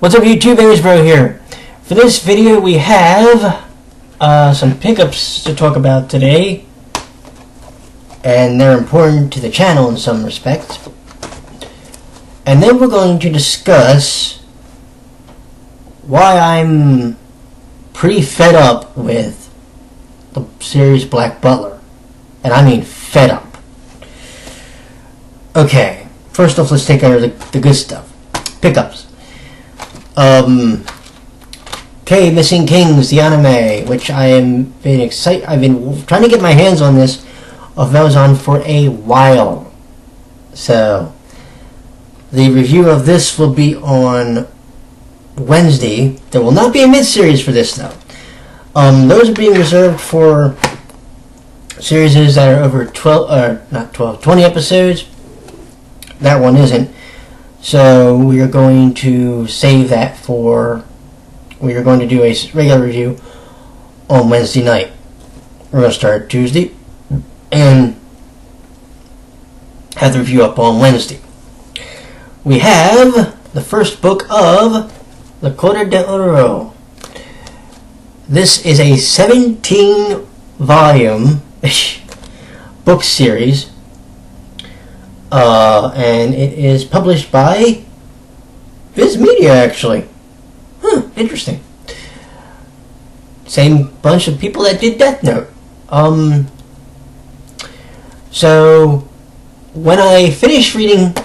What's up YouTube, Bro here. For this video we have some pickups to talk about today, and they're important to the channel in some respects. And then we're going to discuss why I'm pretty fed up with the series Black Butler. And I mean fed up. Okay, first off, let's take care of the good stuff. Pickups. Missing Kings, the anime, which I've been trying to get my hands on this off Amazon for a while. So, the review of this will be on Wednesday. There will not be a mid-series for this, though. Those are being reserved for series that are over 20 episodes. That one isn't. So we are going to save that for, we are going to do a regular review on Wednesday night. We're going to start Tuesday and have the review up on Wednesday. We have the first book of La Coda de Oro. This is a 17-volume book series. And it is published by Viz Media, actually. Interesting. Same bunch of people that did Death Note. So, when I finish reading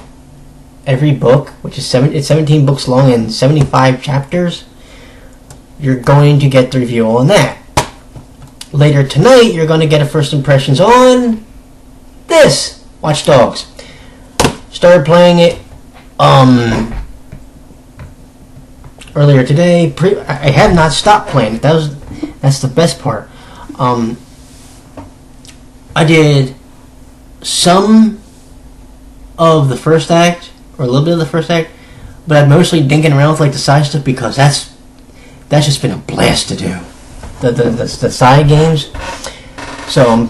every book, which is it's 17 books long and 75 chapters, you're going to get the review on that. Later tonight, you're going to get a first impressions on this, Watch Dogs. Started playing it earlier today. I have not stopped playing it. That's the best part. I did some of the first act, or a little bit of the first act, but I'm mostly dinking around with like the side stuff because that's just been a blast to do. The side games. So I'm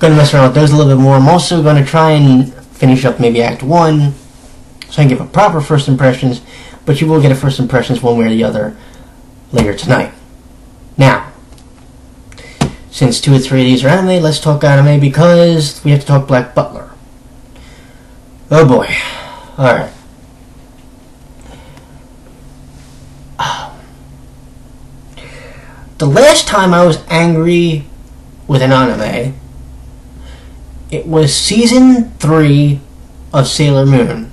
gonna mess around with those a little bit more. I'm also gonna try and finish up maybe Act 1, so I can give a proper first impressions, but you will get a first impressions one way or the other later tonight. Now, since 2 or 3 of these are anime, let's talk anime because we have to talk Black Butler. Oh boy. Alright. The last time I was angry with an anime, it was season 3 of Sailor Moon,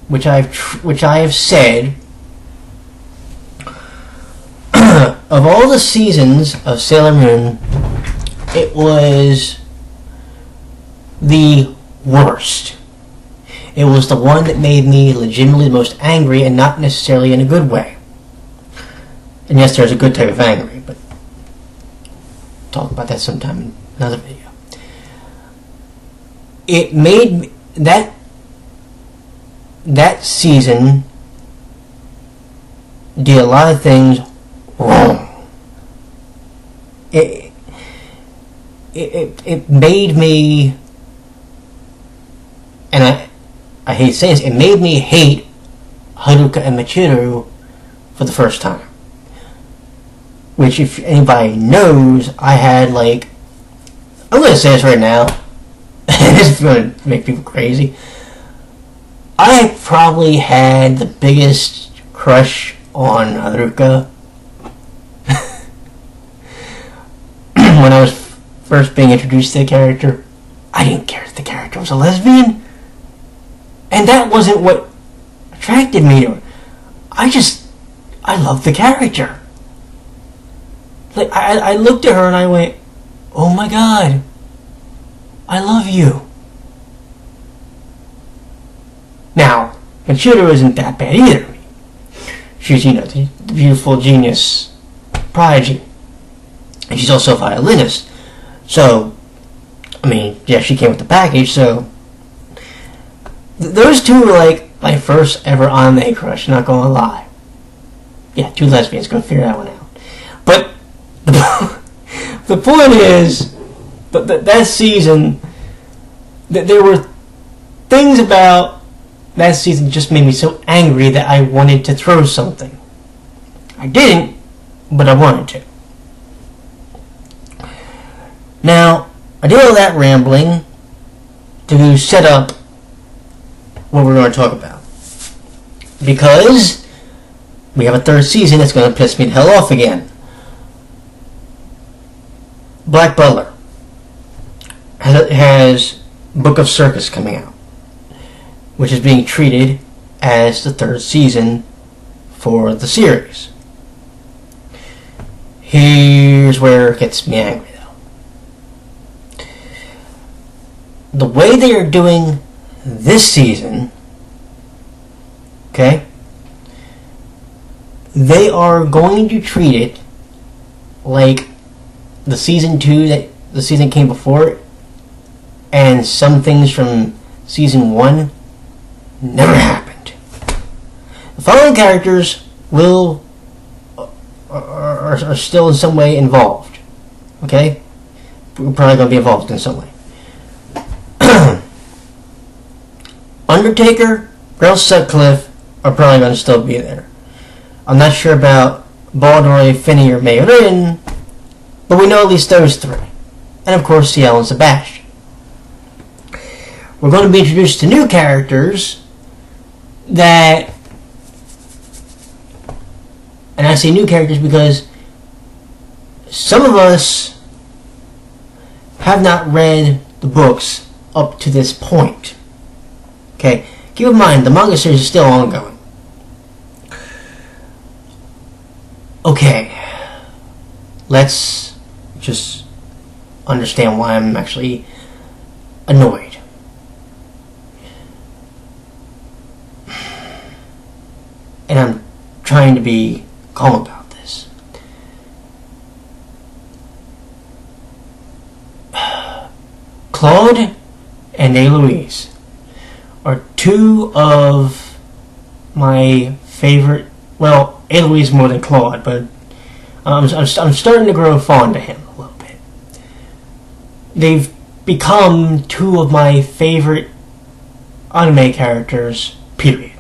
which I have said of all the seasons of Sailor Moon, it was the worst. It was the one that made me legitimately the most angry, and not necessarily in a good way. And yes, there's a good type of angry, but I'll talk about that sometime in another video. It made that season did a lot of things wrong. It made me, and I hate saying this, it made me hate Haruka and Michiru for the first time. Which, if anybody knows, I had like, I'm going to say this right now, this is going to make people crazy. I probably had the biggest crush on Haruka when I was first being introduced to the character. I didn't care if the character was a lesbian, and that wasn't what attracted me to her. I loved the character. Like I looked at her and I went, "Oh my God, I love you." Now, Michiru isn't that bad either. She's, the beautiful genius prodigy. And she's also a violinist. So, I mean, yeah, she came with the package, so those two were like my first ever anime crush, not gonna lie. Yeah, 2 lesbians, go figure that one out. But the point is, that season, that there were things about that season just made me so angry that I wanted to throw something. I didn't, but I wanted to. Now, I did all that rambling to set up what we're going to talk about. Because we have a third season that's going to piss me the hell off again. Black Butler has Book of Circus coming out, which is being treated as the third season for the series. Here's where it gets me angry, though. The way they are doing this season, okay, they are going to treat it like the season 2 that the season came before it, and some things from season 1 never happened. The following characters are still in some way involved. Okay? We're probably going to be involved in some way. Undertaker, Girl Sutcliffe are probably going to still be there. I'm not sure about Baldroy, Finney, or Mayorin, but we know at least those three. And of course, CL and Sebastian. We're going to be introduced to new characters that, and I say new characters because some of us have not read the books up to this point. Okay, keep in mind the manga series is still ongoing. Okay, let's just understand why I'm actually annoyed. And I'm trying to be calm about this. Claude and Eloise are two of my favorite. Well, Eloise more than Claude, but I'm starting to grow fond of him a little bit. They've become two of my favorite anime characters, period.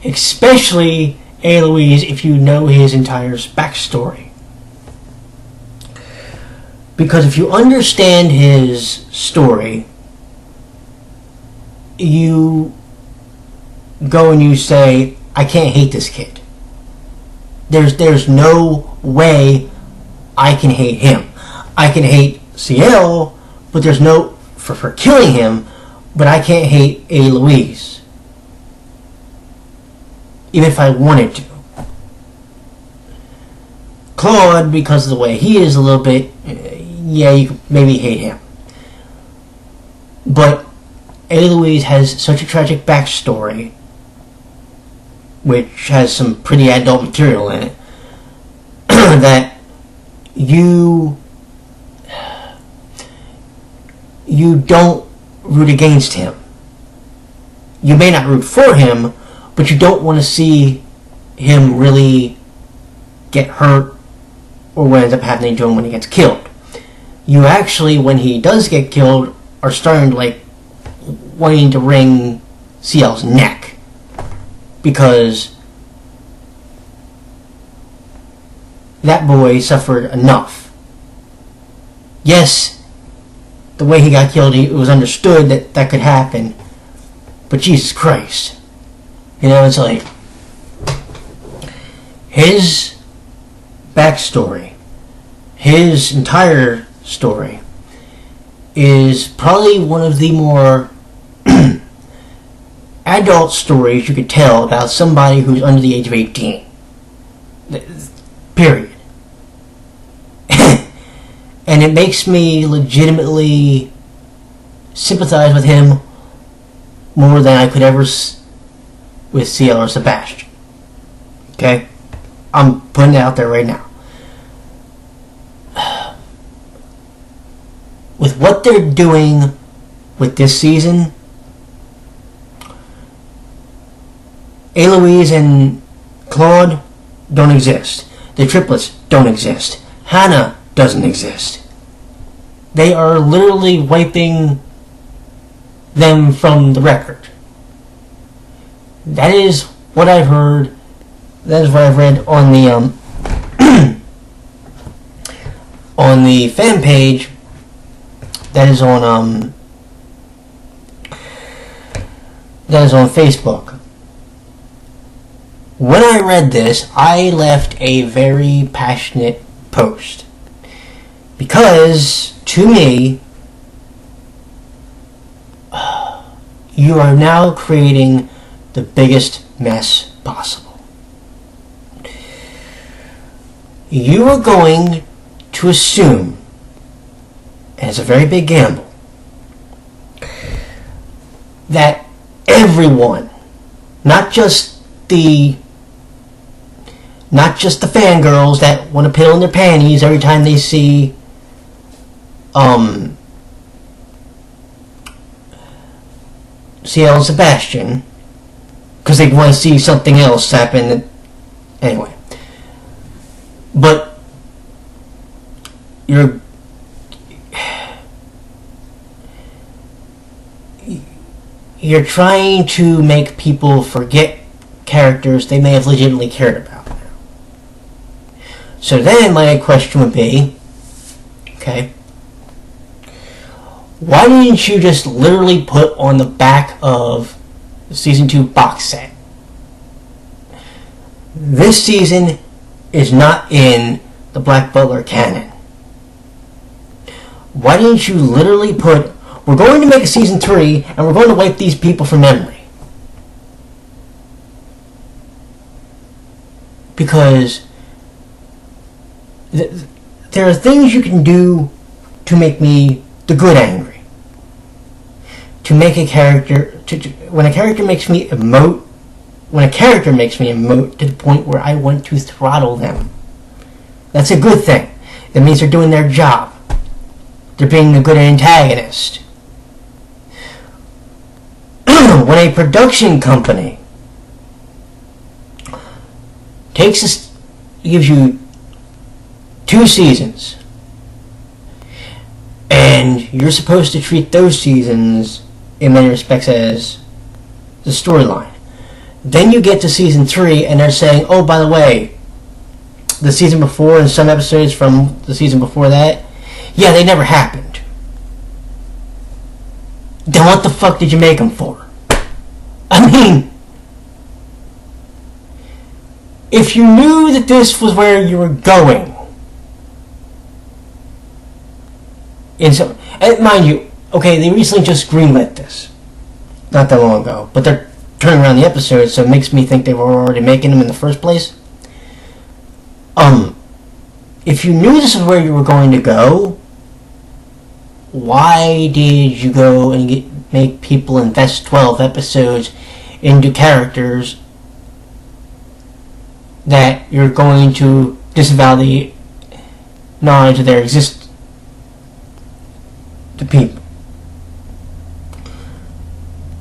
Especially Eloise if you know his entire backstory. Because if you understand his story, you go and you say, I can't hate this kid. There's no way I can hate him. I can hate CL, but there's no for killing him, but I can't hate Eloise. Even if I wanted to. Claude, because of the way he is a little bit, yeah, you could maybe hate him. But Eloise has such a tragic backstory, which has some pretty adult material in it, that you don't root against him. You may not root for him, but you don't want to see him really get hurt or what ends up happening to him when he gets killed. You actually, when he does get killed, are starting to like wanting to wring CL's neck because that boy suffered enough. Yes, the way he got killed, it was understood that that could happen, but Jesus Christ. You know, it's like his backstory, his entire story, is probably one of the more adult stories you could tell about somebody who's under the age of 18. Period. And it makes me legitimately sympathize with him more than I could ever with CL or Sebastian. Okay? I'm putting it out there right now. With what they're doing with this season, Eloise and Claude don't exist. The triplets don't exist. Hannah doesn't exist. They are literally wiping them from the record. That is what I've heard. That is what I've read on the on the fan page. That is on Facebook. When I read this, I left a very passionate post. Because, to me, you are now creating the biggest mess possible. You are going to assume, and it's a very big gamble, that everyone, not just the fangirls that want to pit on their panties every time they see CL Sebastian, because they want to see something else happen. Anyway, but you're trying to make people forget characters they may have legitimately cared about. So then my question would be, okay, why didn't you just literally put on the back of the Season 2 box set, this season is not in the Black Butler canon? Why didn't you literally put, we're going to make a Season 3 and we're going to wipe these people from memory? Because there are things you can do to make me the good angry. To make a character, when a character makes me emote to the point where I want to throttle them, that's a good thing. That means they're doing their job. They're being a good antagonist. When a production company gives you 2 seasons, and you're supposed to treat those seasons in many respects as the storyline. Then you get to Season 3 and they're saying, oh, by the way, the season before and some episodes from the season before that, yeah, they never happened. Then what the fuck did you make them for? I mean, if you knew that this was where you were going, and mind you, okay, they recently just greenlit this, not that long ago, but they're turning around the episodes, so it makes me think they were already making them in the first place. If you knew this is where you were going to go, why did you go and make people invest 12 episodes into characters that you're going to disavow the knowledge of their existence to people?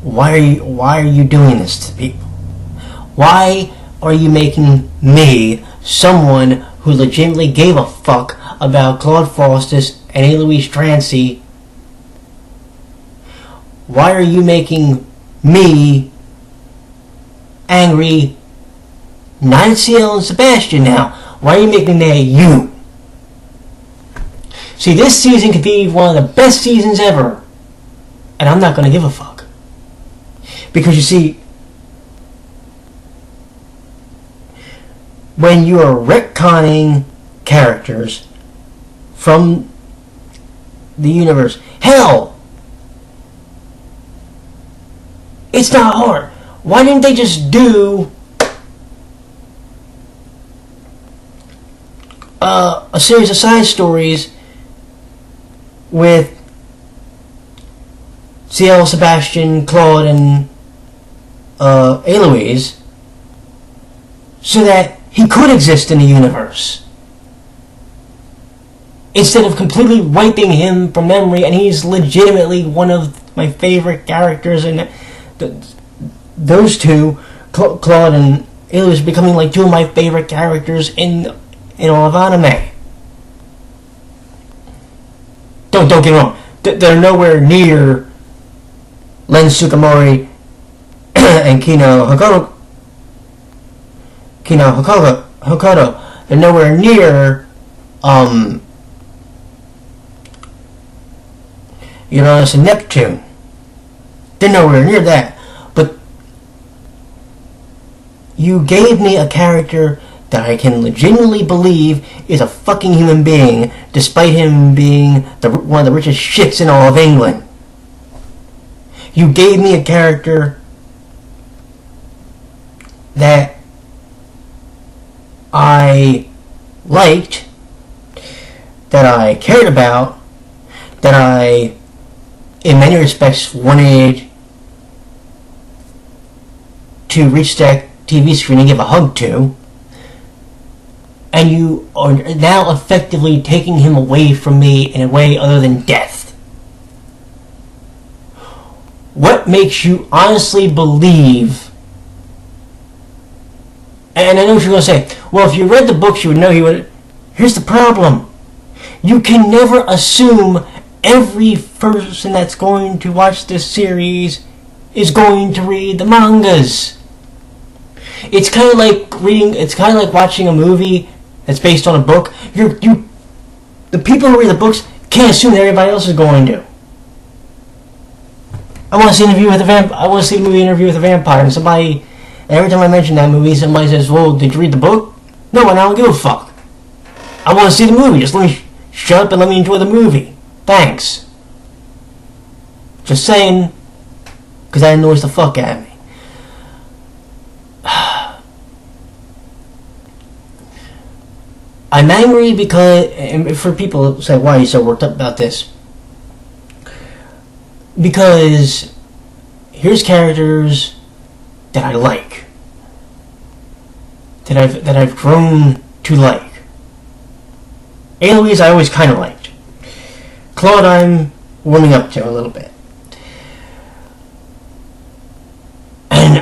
Why are you doing this to people? Why are you making me, someone who legitimately gave a fuck about Claude Faustus and A. Louise Trancy, why are you making me angry? Not at CL and Sebastian now. Why are you making me mad at you? See, this season could be one of the best seasons ever, and I'm not going to give a fuck. Because you see, when you are retconning characters from the universe, hell, it's not hard. Why didn't they just do a series of side stories with CL, Sebastian, Claude, and Eloise, so that he could exist in the universe, instead of completely wiping him from memory, and he's legitimately one of my favorite characters, and those two, Claude and Eloise, becoming like 2 of my favorite characters in all of anime. Don't get me wrong, they're nowhere near Len Sukamori and Hokoto, they're nowhere near Uranus and Neptune. They're nowhere near that. But you gave me a character that I can legitimately believe is a fucking human being, despite him being one of the richest shits in all of England. You gave me a character that I liked, that I cared about, that I, in many respects, wanted to reach that TV screen and give a hug to, and you are now effectively taking him away from me in a way other than death. What makes you honestly believe? And I know what you're going to say, well, if you read the books, you would know he would. Here's the problem. You can never assume every person that's going to watch this series is going to read the mangas. It's kind of like watching a movie that's based on a book. The people who read the books can't assume that everybody else is going to. I want to see a movie Interview with a Vampire, and every time I mention that movie, somebody says, well, did you read the book? No, and I don't give a fuck. I want to see the movie. Just let me shut up and let me enjoy the movie. Thanks. Just saying, because that annoys the fuck out of me. I'm angry because, and for people who say, why are you so worked up about this? Because here's characters that I like, that I've grown to like. Eloise I always kind of liked. Claude I'm warming up to a little bit, and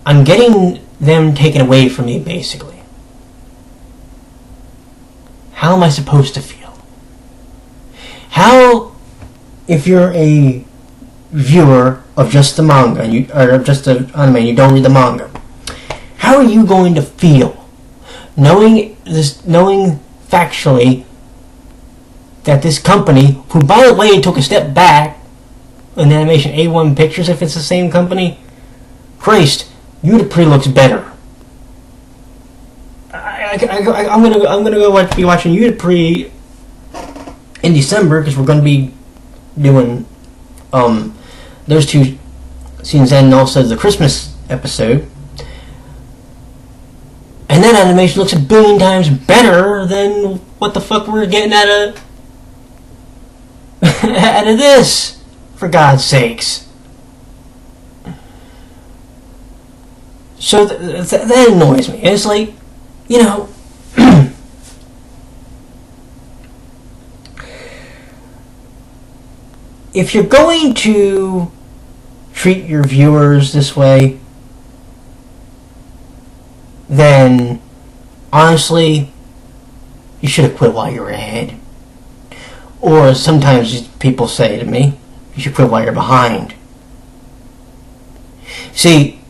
I'm getting them taken away from me, basically. How am I supposed to feel? How, if you're a viewer of just the manga, or of just the anime, and you don't read the manga, how are you going to feel knowing factually that this company, who by the way took a step back in animation, A1 Pictures, if it's the same company, Christ, Udapri looks better. I'm gonna be watching Udapri in December, because we're gonna be doing those two scenes and also the Christmas episode. And that animation looks a billion times better than what the fuck we're getting out of this, for God's sakes. So that annoys me. It's like, if you're going to treat your viewers this way, then honestly, you should have quit while you were ahead. Or sometimes people say to me, you should quit while you're behind. See,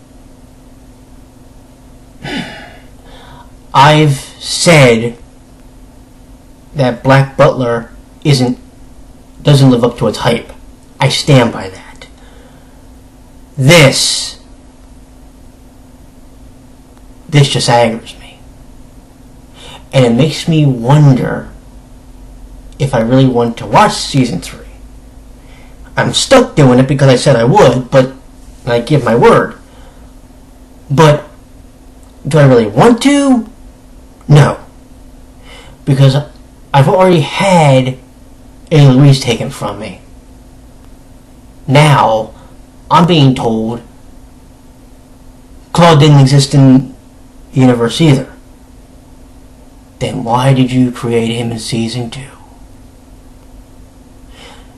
I've said that Black Butler doesn't live up to its hype. I stand by that. This just angers me. And it makes me wonder if I really want to watch season 3. I'm stuck doing it because I said I would, but I give my word. But do I really want to? No. Because I've already had Eloise taken from me. Now, I'm being told Claude didn't exist in the universe either. Then why did you create him in season 2?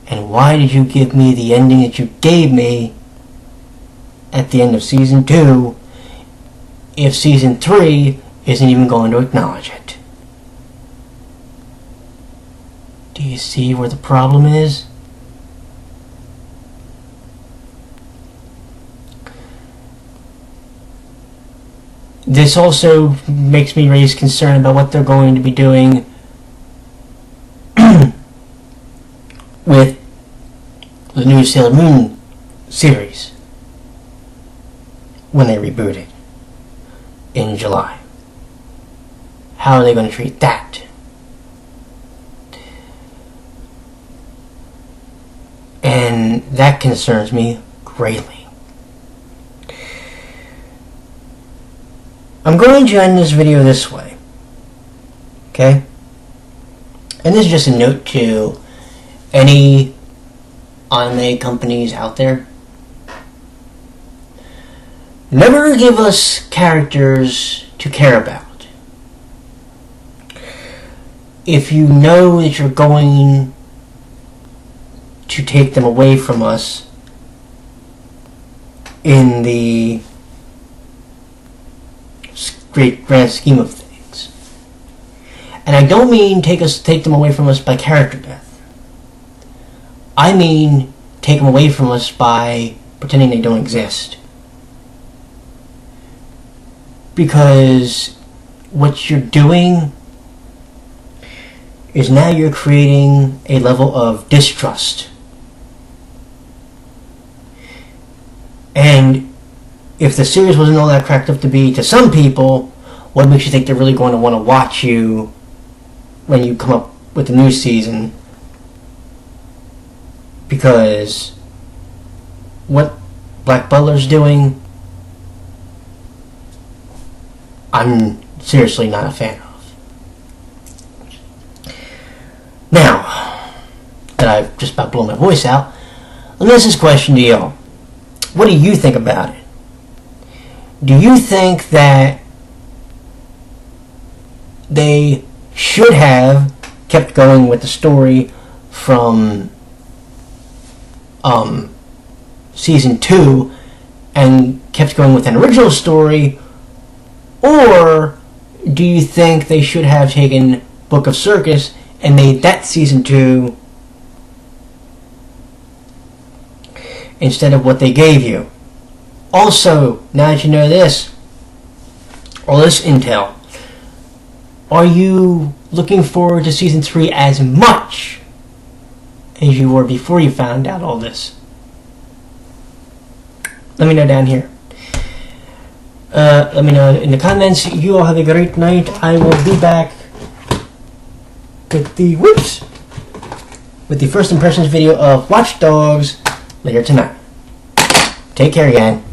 And why did you give me the ending that you gave me at the end of season 2 if season 3 isn't even going to acknowledge it? Do you see where the problem is? this also makes me raise concern about what they're going to be doing with the new Sailor Moon series when they reboot it in July. How are they going to treat that? And that concerns me greatly. I'm going to end this video this way. Okay? And this is just a note to any anime companies out there. Never give us characters to care about. If you know that you're going to take them away from us in the great grand scheme of things. And I don't mean take them away from us by character death. I mean take them away from us by pretending they don't exist. Because what you're doing is now you're creating a level of distrust. And if the series wasn't all that cracked up to be to some people, what makes you think they're really going to want to watch you when you come up with the new season? Because what Black Butler's doing, I'm seriously not a fan of. Now, that I've just about blown my voice out, let me ask this question to y'all. What do you think about it? Do you think that they should have kept going with the story from season 2 and kept going with an original story? Or do you think they should have taken Book of Circus and made that season 2 instead of what they gave you? Also, now that you know this, all this intel, are you looking forward to season 3 as much as you were before you found out all this? Let me know down here. Let me know in the comments. You all have a great night. I will be back with the first impressions video of Watch Dogs later tonight. Take care, gang.